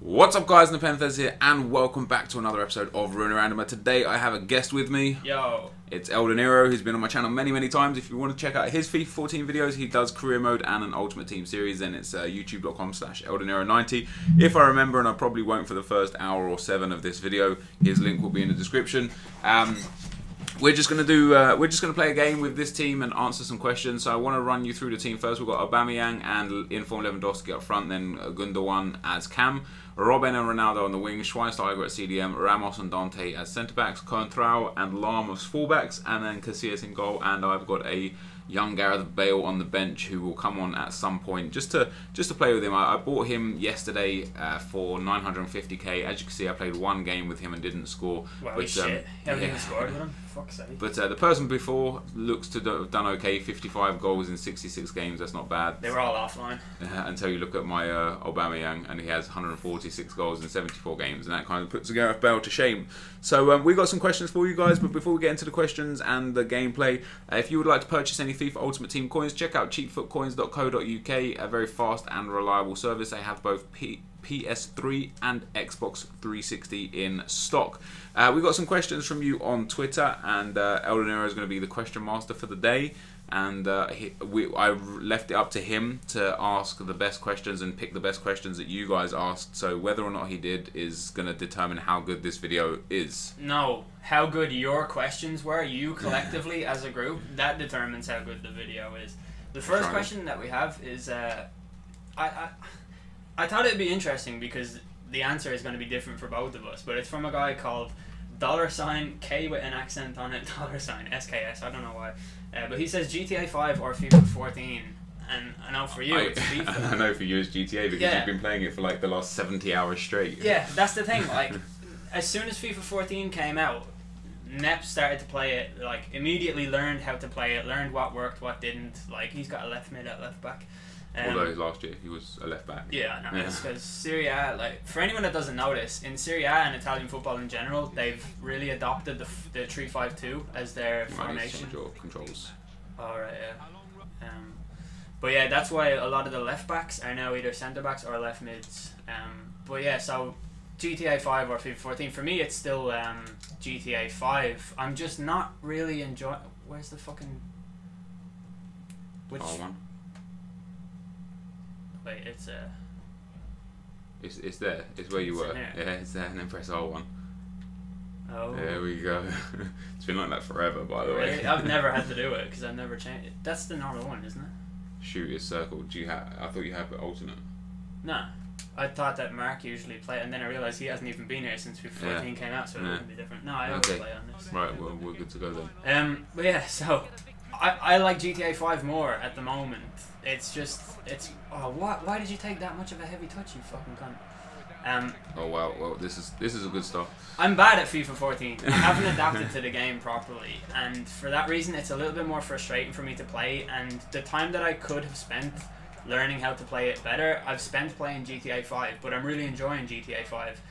What's up guys, NepentheZ here and welcome back to another episode of Ruin Randomer. Today I have a guest with me. Yo. It's Eldeniro. He's been on my channel many times. If you want to check out his FIFA 14 videos, he does career mode and an Ultimate Team series, then it's youtube.com/Eldeniro90. If I remember, and I probably won't for the first hour or 7 of this video, his link will be in the description. We're just gonna play a game with this team and answer some questions. So I want to run you through the team first. We've got Aubameyang and Inform Lewandowski up front, then Gundogan as Cam, Robben and Ronaldo on the wing, Schweinsteiger at CDM, Ramos and Dante as centre backs, Contrao and Lahm as full backs, and then Casillas in goal. And I've got a young Gareth Bale on the bench who will come on at some point just to play with him. I bought him yesterday for 950k. As you can see, I played one game with him and didn't score. Wow, but, shit. Haven't even scored with him. Fuck's sake. But the person before looks to have done okay. 55 goals in 66 games. That's not bad. They were all offline. Until you look at my Aubameyang, and he has 146 goals in 74 games, and that kind of puts Gareth Bale to shame. So we've got some questions for you guys, but before we get into the questions and the gameplay, if you would like to purchase any FIFA Ultimate Team coins, check out cheapfootcoins.co.uk, a very fast and reliable service. They have both PS3 and Xbox 360 in stock. We got some questions from you on Twitter, and Eldeniro is going to be the question master for the day. And I left it up to him to ask the best questions and pick the best questions that you guys asked. So whether or not he did is going to determine how good this video is. No, how good your questions were, you collectively as a group, that determines how good the video is. The first question that we have is, I thought it'd be interesting because the answer is going to be different for both of us, but it's from a guy called $K with an accent on it, $SKS, I don't know why. But he says GTA 5 or FIFA 14, and I know for you it's FIFA. And I know for you it's GTA because you've been playing it for like the last 70 hours straight. Yeah, that's the thing. Like, as soon as FIFA 14 came out, Nep started to play it. Like, immediately learned how to play it, learned what worked, what didn't. Like, he's got a left mid at left back. Although last year he was a left back. Yeah, I know. It's because Serie A, like, for anyone that doesn't know this, in Serie A and Italian football in general, they've really adopted the 3-5-2 as their formation. Controls. Alright, yeah. But yeah, that's why a lot of the left backs are now either centre backs or left mids. But yeah, so GTA 5 or FIFA 14, for me it's still GTA 5. I'm just not really enjoying. Where's the fucking. Which one? Wait, it's It's there. It's where you were. Yeah, it's there, and then press R1. Oh. There we go. It's been like that forever, by the way. I've never had to do it because I've never changed it. That's the normal one, isn't it? Shoot is circle. Do you have? I thought you had the alternate. Nah. I thought that Mark usually played, and then I realised he hasn't even been here since FIFA 14 came out, so it wouldn't be different. No, I always play on this. Right, well, we're good to go then. But yeah, so I like GTA 5 more at the moment. It's just, why did you take that much of a heavy touch, you fucking cunt? Oh wow, well this is a good start. I'm bad at FIFA 14. I haven't adapted to the game properly, and for that reason it's a little bit more frustrating for me to play, and the time that I could have spent learning how to play it better, I've spent playing GTA 5, but I'm really enjoying GTA 5.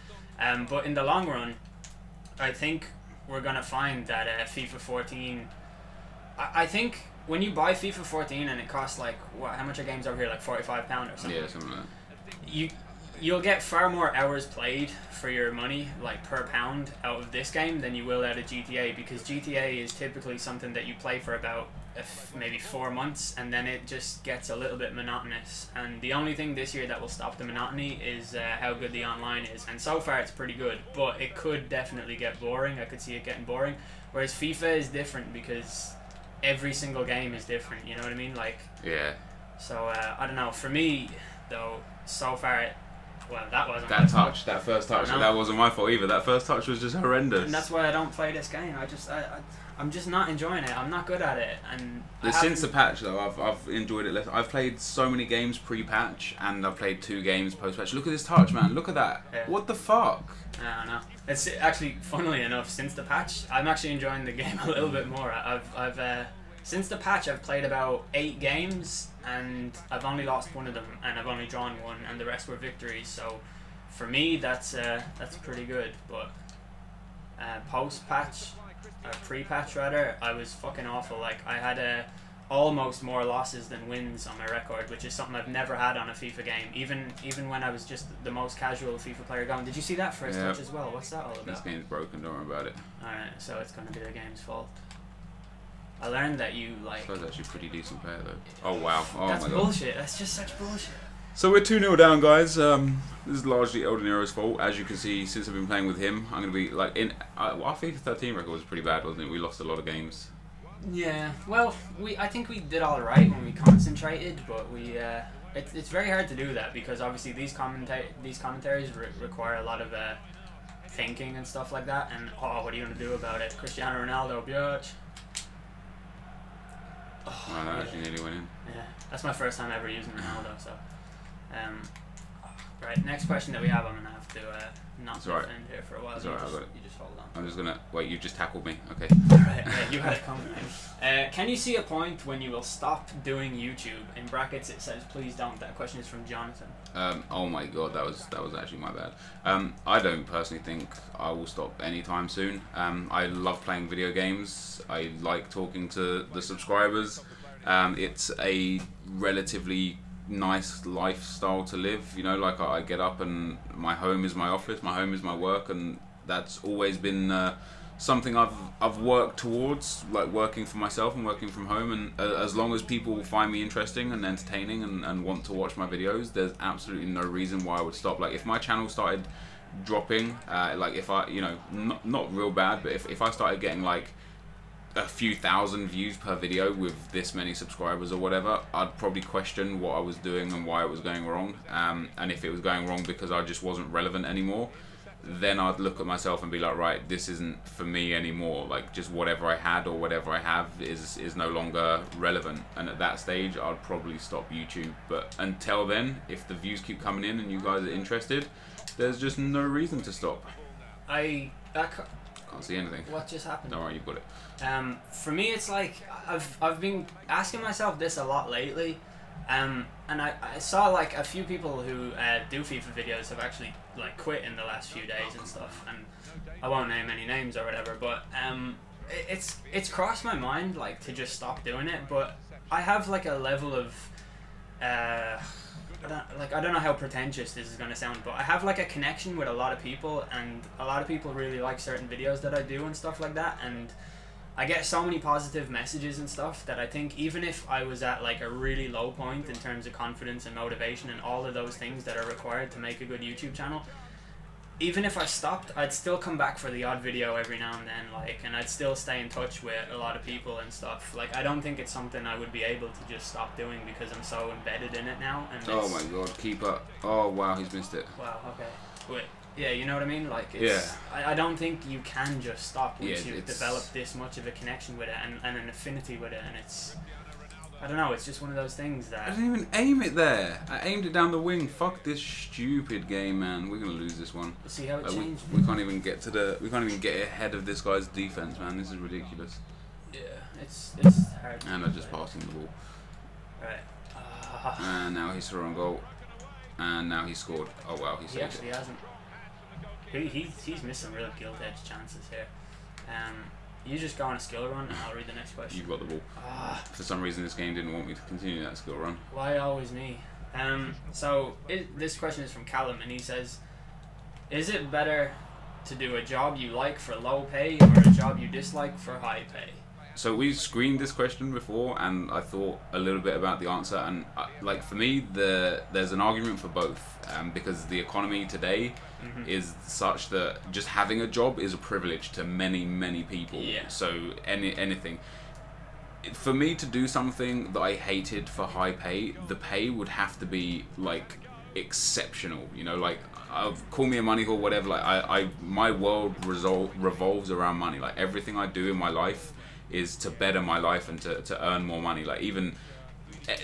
But in the long run, I think we're going to find that FIFA 14, I think when you buy FIFA 14 and it costs like, how much are games over here, like £45 or something? Yeah, something like that. You'll get far more hours played for your money, like per pound, out of this game than you will out of GTA, because GTA is typically something that you play for about maybe 4 months, and then it just gets a little bit monotonous. And the only thing this year that will stop the monotony is how good the online is, and so far it's pretty good, but it could definitely get boring. I could see it getting boring, whereas FIFA is different because every single game is different, you know what I mean? Like, yeah. So I don't know, for me though, so far well, that wasn't that touch, that first touch. That wasn't my fault either. That first touch was just horrendous. And that's why I don't play this game. I'm just not enjoying it. I'm not good at it. And since the patch though, I've enjoyed it less. I've played so many games pre-patch, and I've played 2 games post-patch. Look at this touch, man. Look at that. Yeah. What the fuck? I don't know. It's actually, funnily enough, since the patch, I'm actually enjoying the game a little bit more. Since the patch, I've played about 8 games, and I've only lost 1 of them, and I've only drawn 1, and the rest were victories. So, for me, that's pretty good. But post-patch, pre-patch rather, I was fucking awful. Like, I had almost more losses than wins on my record, which is something I've never had on a FIFA game. Even when I was just the most casual FIFA player going. Did you see that first touch as well? What's that all about? This game's broken. Don't worry about it. Alright, so it's going to be the game's fault. I learned that you like. So that's actually a pretty decent player though. Oh wow! Oh that's my god. bullshit. That's just such bullshit. So we're 2-0 down, guys. This is largely El Dinero's fault. As you can see, since I've been playing with him, I'm going to be like in. Our FIFA 13 record was pretty bad, wasn't it? We lost a lot of games. Yeah. Well, I think we did all right when we concentrated, but we. It's very hard to do that because obviously these commentaries require a lot of thinking and stuff like that. And oh, what are you going to do about it? Cristiano Ronaldo, biatch. Oh, that actually nearly went in. Yeah, that's my first time ever using Ronaldo, so. Right, next question that we have, I'm going to have to not defend here for a while. Right, you just hold on. I'm just going to... Wait, you just tackled me. Okay. Right, you had it coming. Can you see a point when you will stop doing YouTube? In brackets it says, please don't. That question is from Jonathan. Oh my god, that was actually my bad. I don't personally think I will stop anytime soon. I love playing video games. I like talking to the subscribers. It's a relatively nice lifestyle to live, you know, like I get up and my home is my office, my home is my work, and that's always been something I've worked towards, like working for myself and working from home. And as long as people find me interesting and entertaining and want to watch my videos, there's absolutely no reason why I would stop. Like if my channel started dropping, like if I, you know, not real bad, but if I started getting like a few thousand views per video with this many subscribers or whatever, I'd probably question what I was doing and why it was going wrong. And if it was going wrong because I just wasn't relevant anymore, then I'd look at myself and be like, right, this isn't for me anymore. Like just whatever I had or whatever I have is no longer relevant. And at that stage, I'd probably stop YouTube. But until then, if the views keep coming in and you guys are interested, there's just no reason to stop. Can't see anything. What just happened? Don't worry, you've got it. For me, it's like I've been asking myself this a lot lately, and I saw like a few people who do FIFA videos have actually like quit in the last few days and stuff, and I won't name any names or whatever, but it's crossed my mind like to just stop doing it, but I have like a level of I don't know how pretentious this is going to sound, but I have like a connection with a lot of people, and a lot of people really like certain videos that I do and stuff like that, and I get so many positive messages and stuff that I think even if I was at like a really low point in terms of confidence and motivation and all of those things that are required to make a good YouTube channel, even if I stopped, I'd still come back for the odd video every now and then, like, and I'd still stay in touch with a lot of people and stuff. Like, I don't think it's something I would be able to just stop doing because I'm so embedded in it now. And oh my god, keeper. Oh wow, he's missed it. Wow, okay. Wait, yeah, you know what I mean? Like, it's, yeah. I don't think you can just stop once you've developed this much of a connection with it and an affinity with it, and it's... I don't know, it's just one of those things that... I didn't even aim it there. I aimed it down the wing. Fuck this stupid game, man. We're gonna lose this one. We'll see how it changes. We can't even get to the... We can't even get ahead of this guy's defense, man. This is ridiculous. Yeah, it's hard. And I just passed him the ball. Right. And now he's thrown goal. And now he scored. Oh wow, he saved He actually hasn't. He's missed some real gilt-edged chances here. You just go on a skill run and I'll read the next question. You've got the ball. For some reason this game didn't want me to continue that skill run. Why always me? This question is from Callum, and he says, is it better to do a job you like for low pay or a job you dislike for high pay? So we screened this question before, and I thought a little bit about the answer. And like for me, there's an argument for both, because the economy today is such that just having a job is a privilege to many people. Yeah. So anything. For me to do something that I hated for high pay, the pay would have to be like exceptional. You know, like call me a money whore, whatever. Like my world revolves around money. Like everything I do in my life is to better my life and to earn more money. Like even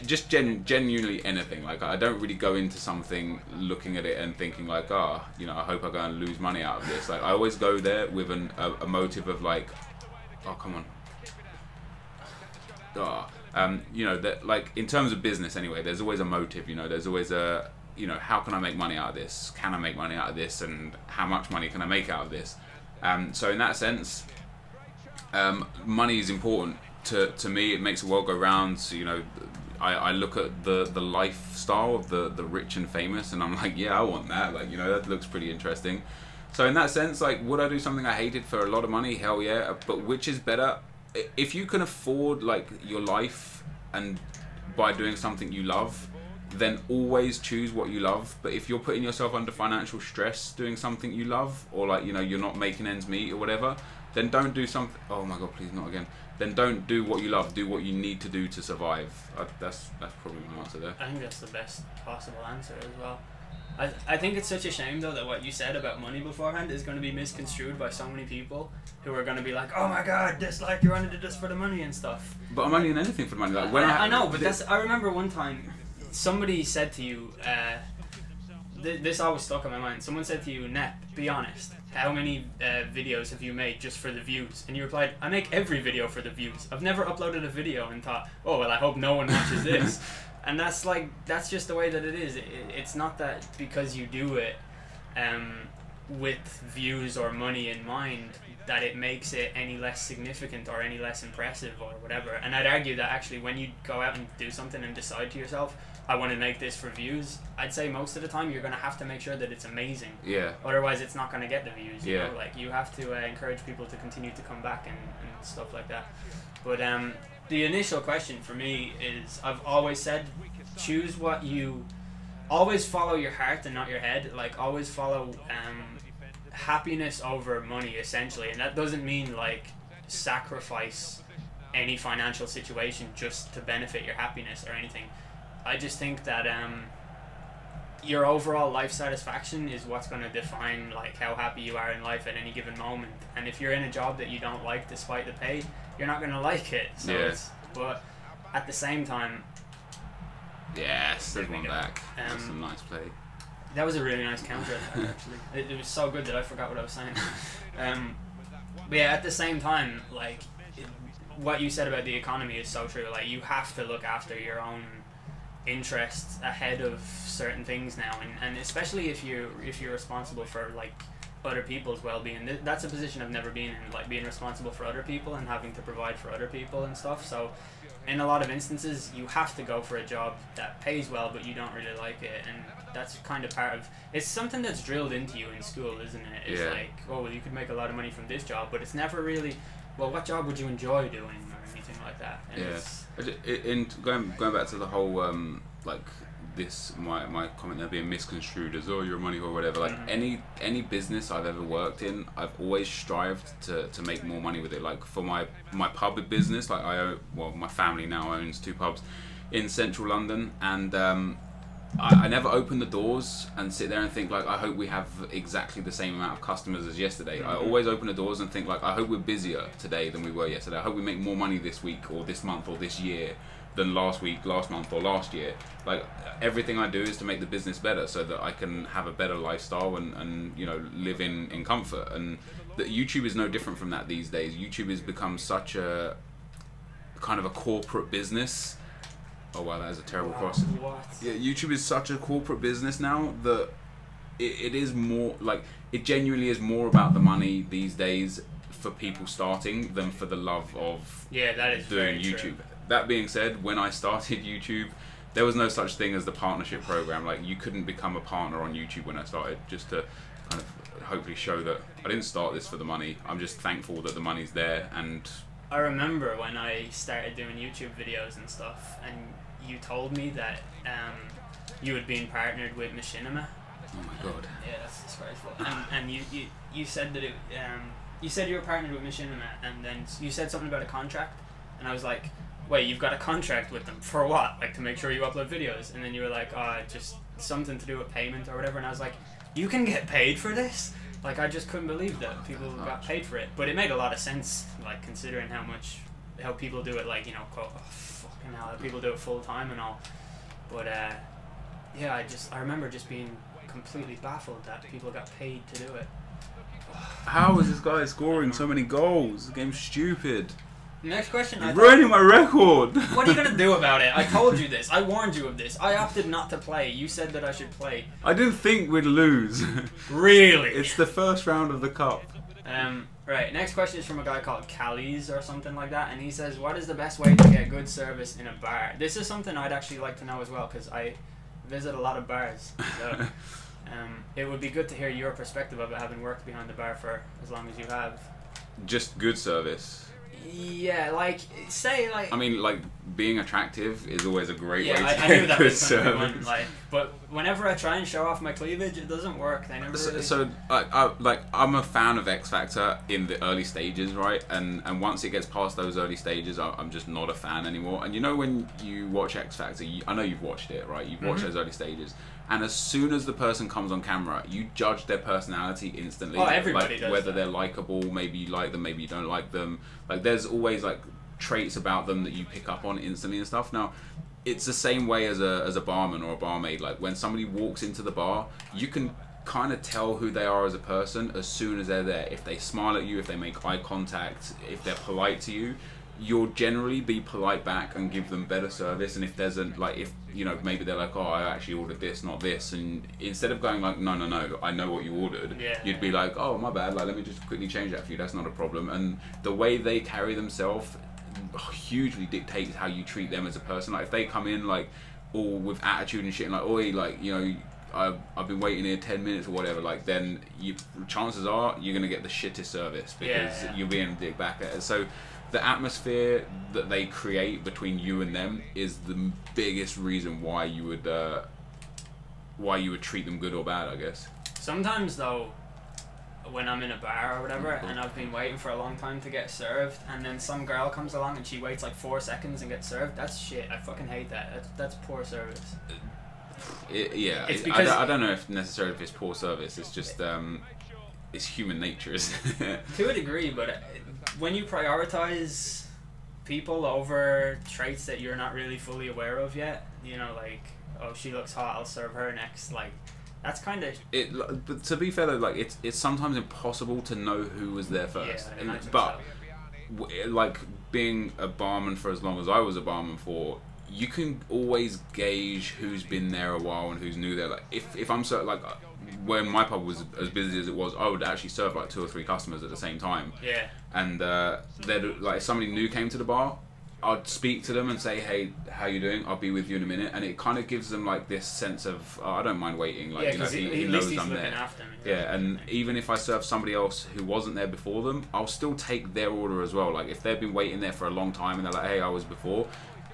just genuinely anything. Like I don't really go into something looking at it and thinking like, you know, I hope I go and lose money out of this. Like I always go there with a motive of like, oh come on, you know, that like in terms of business anyway, there's always a motive. You know, there's always a, you know, how can I make money out of this? Can I make money out of this? And how much money can I make out of this? So in that sense, money is important to me, it makes the world go round. So, you know, I look at the lifestyle of the rich and famous, and I'm like, yeah, I want that. Like, you know, that looks pretty interesting. So in that sense, like, would I do something I hated for a lot of money? Hell yeah. But which is better? If you can afford like your life and by doing something you love, then always choose what you love. But if you're putting yourself under financial stress doing something you love, or like, you know, you're not making ends meet or whatever, then don't do something. Oh my god, please not again. Then don't do what you love. Do what you need to do to survive. That's probably my answer there. I think that's the best possible answer as well. I think it's such a shame though that what you said about money beforehand is going to be misconstrued by so many people who are going to be like, oh my god, this, like, you're only did this for the money and stuff. But I'm only in anything for the money. Like, when I know, but I remember one time somebody said to you, this always stuck in my mind. Someone said to you, Nep, be honest, how many videos have you made just for the views? And you replied, I make every video for the views. I've never uploaded a video and thought, oh well, I hope no one watches this. And that's just the way that it is. It's not that because you do it with views or money in mind that it makes it any less significant or any less impressive or whatever. And I'd argue that actually when you go out and do something and decide to yourself, I want to make this for views, I'd say most of the time you're going to have to make sure that it's amazing. Yeah. Otherwise it's not going to get the views. You Yeah. know? Like, you have to encourage people to continue to come back and stuff like that. But the initial question for me is, I've always said, choose what you... Always follow your heart and not your head. Like, always follow happiness over money, essentially. And that doesn't mean, like, sacrifice any financial situation just to benefit your happiness or anything. I just think that your overall life satisfaction is what's going to define, like, how happy you are in life at any given moment. And if you're in a job that you don't like despite the pay, you're not going to like it. So yeah. But at the same time... Yes, there's one back. That's a nice play. That was a really nice counter, actually. It was so good that I forgot what I was saying. But yeah, at the same time, like, what you said about the economy is so true. Like, you have to look after your own interests ahead of certain things now, and especially if you're responsible for, like, other people's well-being. That's a position I've never been in, like, being responsible for other people and having to provide for other people and stuff. So in a lot of instances you have to go for a job that pays well but you don't really like it, and that's kind of part of, it's something that's drilled into you in school, isn't it? It's like, oh well, you could make a lot of money from this job, but it's never really, well, what job would you enjoy doing or anything like that. And in going back to the whole like this, my comment there being misconstrued as, oh, you're a money or whatever, like, any business I've ever worked in, I've always strived to make more money with it. Like, for my pub business, like, my family now owns 2 pubs in central London, and I never open the doors and sit there and think, like, I hope we have exactly the same amount of customers as yesterday. I always open the doors and think, like, I hope we're busier today than we were yesterday. I hope we make more money this week or this month or this year than last week, last month or last year. Like, everything I do is to make the business better so that I can have a better lifestyle and you know, live in comfort. And that YouTube is no different from that these days. YouTube has become such a kind of a corporate business. Oh wow, that is a terrible cross. what? Yeah, YouTube is such a corporate business now that it is more, like, it genuinely is more about the money these days for people starting than for the love of that is doing very YouTube. true. That being said, when I started YouTube, there was no such thing as the partnership program. Like, you couldn't become a partner on YouTube when I started, just to kind of hopefully show that I didn't start this for the money. I'm just thankful that the money's there. And I remember when I started doing YouTube videos and stuff, and you told me that you had been partnered with Machinima. oh my god. Yeah, that's disgraceful. And you said that you said you were partnered with Machinima, and then you said something about a contract, and I was like, wait, you've got a contract with them for what? Like, to make sure you upload videos? And then you were like, oh, just something to do with payment or whatever. And I was like, you can get paid for this? Like, I just couldn't believe that people got paid for it. But it made a lot of sense, like, considering how people do it, like, you know, quote, oh, fucking hell, how people do it full time and all. But yeah, I remember just being completely baffled that people got paid to do it. How is this guy scoring so many goals? The game's stupid. Next question. You're ruining my record. What are you gonna do about it? I told you this. I warned you of this. I opted not to play. You said that I should play. I didn't think we'd lose. Really? It's the first round of the cup. Right, next question is from a guy called Callies or something like that, and he says, what is the best way to get good service in a bar? This is something I'd actually like to know as well, because I visit a lot of bars, so it would be good to hear your perspective of it, having worked behind the bar for as long as you have. Just good service. Yeah, like, say, like... I mean, like, being attractive is always a great way to I knew get that good was gonna be service. one, like, but whenever I try and show off my cleavage, it doesn't work. They never really... So I'm a fan of X Factor in the early stages, right? And once it gets past those early stages, I'm just not a fan anymore. And you know when you watch X Factor, I know you've watched it, right? You've watched those early stages. And as soon as the person comes on camera, you judge their personality instantly. Oh, everybody like, does whether that. they're likable, maybe you like them, maybe you don't like them. Like, there's always, like, traits about them that you pick up on instantly and stuff. Now, it's the same way as a barman or a barmaid. Like, when somebody walks into the bar, you can kind of tell who they are as a person as soon as they're there. If they smile at you, if they make eye contact, if they're polite to you, you'll generally be polite back and give them better service. And if there's if you know, maybe they're like, oh, I actually ordered this, not this, and instead of going like, no, I know what you ordered, you'd be like, oh, my bad, like, let me just quickly change that for you, that's not a problem. And the way they carry themselves hugely dictates how you treat them as a person. Like, if they come in like all with attitude and shit and like, oi, like, you know, I've been waiting here 10 minutes or whatever, like, then chances are you're gonna get the shittest service because you're being a dick back at it. So the atmosphere that they create between you and them is the biggest reason why you would treat them good or bad, I guess. Sometimes though, when I'm in a bar or whatever, and I've been waiting for a long time to get served, and then some girl comes along and she waits like 4 seconds and gets served, that's shit. I fucking hate that. That's poor service. It's because I don't know if necessarily if it's poor service. It's just it's human nature, isn't it? To a degree, but when you prioritize people over traits that you're not really fully aware of yet, you know, like, oh, she looks hot, I'll serve her next, like, that's kind of... But to be fair though, like, it's sometimes impossible to know who was there first. Yeah, I imagine but so. Like, being a barman for as long as I was a barman for, you can always gauge who's been there a while and who's new there. Like, if I'm so, like, when my pub was as busy as it was, I would actually serve like 2 or 3 customers at the same time. Yeah. And they'd, like, if somebody new came to the bar, I'd speak to them and say, hey, how you doing? I'll be with you in a minute. And it kind of gives them like this sense of, oh, I don't mind waiting. Like, you know, he knows I'm there. After me. Yeah, and even if I serve somebody else who wasn't there before them, I'll still take their order as well. Like, if they've been waiting there for a long time and they're like, hey, I was before.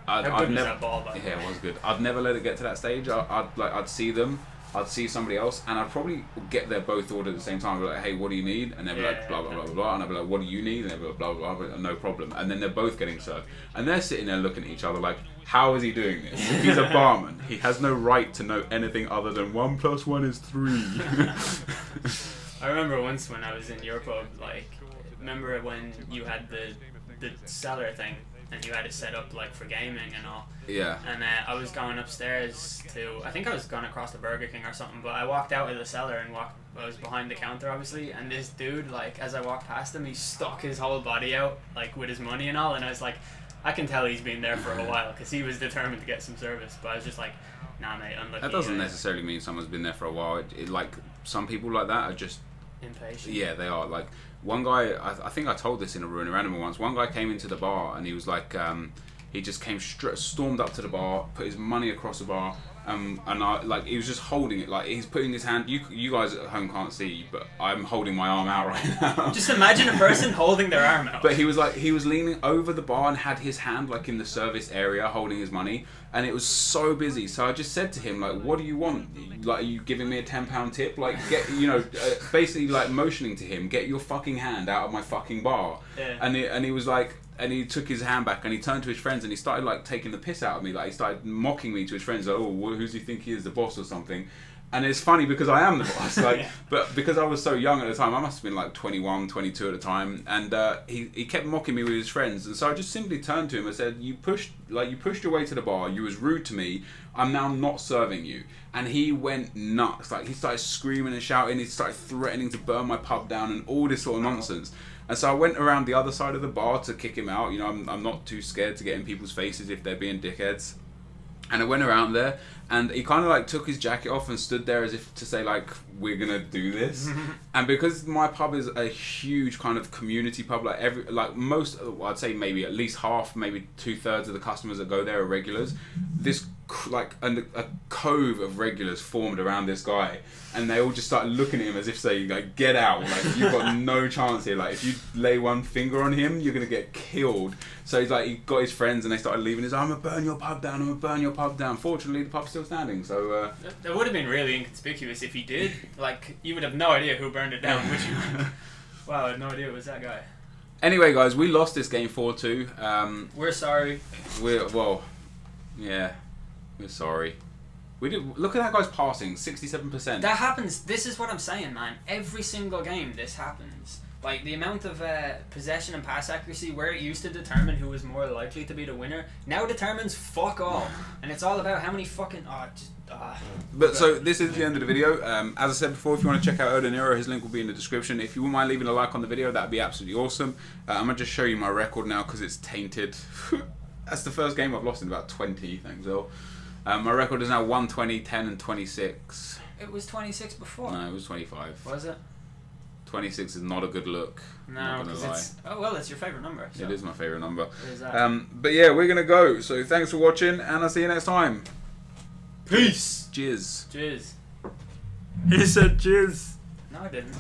I'd never, that ball, by the way? it was good. I'd never let it get to that stage. I'd see them, I'd see somebody else, and I'd probably get their both ordered at the same time. I'd be like, hey, what do you need? And they'd be like, blah, blah, blah, blah, blah. And I'd be like, what do you need? And they'd be like, blah, blah, blah, no problem. And then they're both getting served. And they're sitting there looking at each other like, how is he doing this? He's a barman. He has no right to know anything other than 1 + 1 is 3. I remember once when I was in your pub, like, remember when you had the cellar thing? And you had it set up like for gaming and all. Yeah. And I was going upstairs I think I was going across the Burger King or something, but I walked out of the cellar and I was behind the counter obviously, and this dude, like, as I walked past him, he stuck his whole body out, like, with his money and all, and I was like, I can tell he's been there for a while, because he was determined to get some service, but I was just like, nah mate, unlucky. That doesn't necessarily mean someone's been there for a while. Like, some people like that are just... impatient. Yeah, they are. Like, one guy, I think I told this in a Ruin Animal once, one guy came into the bar and he was like, he just came stormed up to the bar, put his money across the bar, and I, like, he was just holding it, like, he's putting his hand, you guys at home can't see, but I'm holding my arm out right now. Just imagine a person holding their arm out. But he was like, he was leaning over the bar and had his hand like in the service area holding his money, and it was so busy. So I just said to him, like, what do you want? Like, are you giving me a £10 tip? Like, get, you know, basically like motioning to him, get your fucking hand out of my fucking bar. Yeah. And he was like, and he took his hand back and he turned to his friends and he started like taking the piss out of me. Like, he started mocking me to his friends, like, oh, who does he think he is, the boss or something? And it's funny because I am the boss, like, yeah. But because I was so young at the time, I must have been like 21, 22 at the time, and he kept mocking me with his friends, and so I just simply turned to him and said, you pushed your way to the bar, you was rude to me, I'm now not serving you. And he went nuts, like, he started screaming and shouting, he started threatening to burn my pub down and all this sort of nonsense. And so I went around the other side of the bar to kick him out. You know, I'm not too scared to get in people's faces if they're being dickheads. And I went around there, and he kind of like took his jacket off and stood there as if to say like, we're gonna do this. And because my pub is a huge kind of community pub, like most, well, I'd say maybe at least half, maybe 2/3 of the customers that go there are regulars. This like a cove of regulars formed around this guy, and they all just started looking at him as if saying like, get out, like you've got no chance here, like if you lay one finger on him you're gonna get killed. So he's like, he got his friends and they started leaving. He's like, I'm gonna burn your pub down, I'm gonna burn your pub down. Fortunately the pub's still standing, so that would have been really inconspicuous if he did. Like, you would have no idea who burned it down, would you? Wow, I had no idea it was that guy. Anyway guys, we lost this game 4-2. We're sorry. Yeah, we're sorry. We did. Look at that guy's passing, 67%. That happens. This is what I'm saying, man. Every single game this happens. Like, the amount of possession and pass accuracy, where it used to determine who was more likely to be the winner, now determines fuck all. And it's all about how many fucking... But so this is the end of the video. As I said before, if you want to check out Odinero, his link will be in the description. If you wouldn't mind leaving a like on the video, that'd be absolutely awesome. I'm gonna just show you my record now because it's tainted. That's the first game I've lost in about 20. Thanks, Will. My record is now 120, 10, and 26. It was 26 before. No, it was 25. Was it? 26 is not a good look. No, because it's... Oh, well, it's your favourite number. So. It is my favourite number. What is that? But yeah, we're gonna go. So thanks for watching, and I'll see you next time. Peace. Cheers. Cheers. He said cheers. No, I didn't.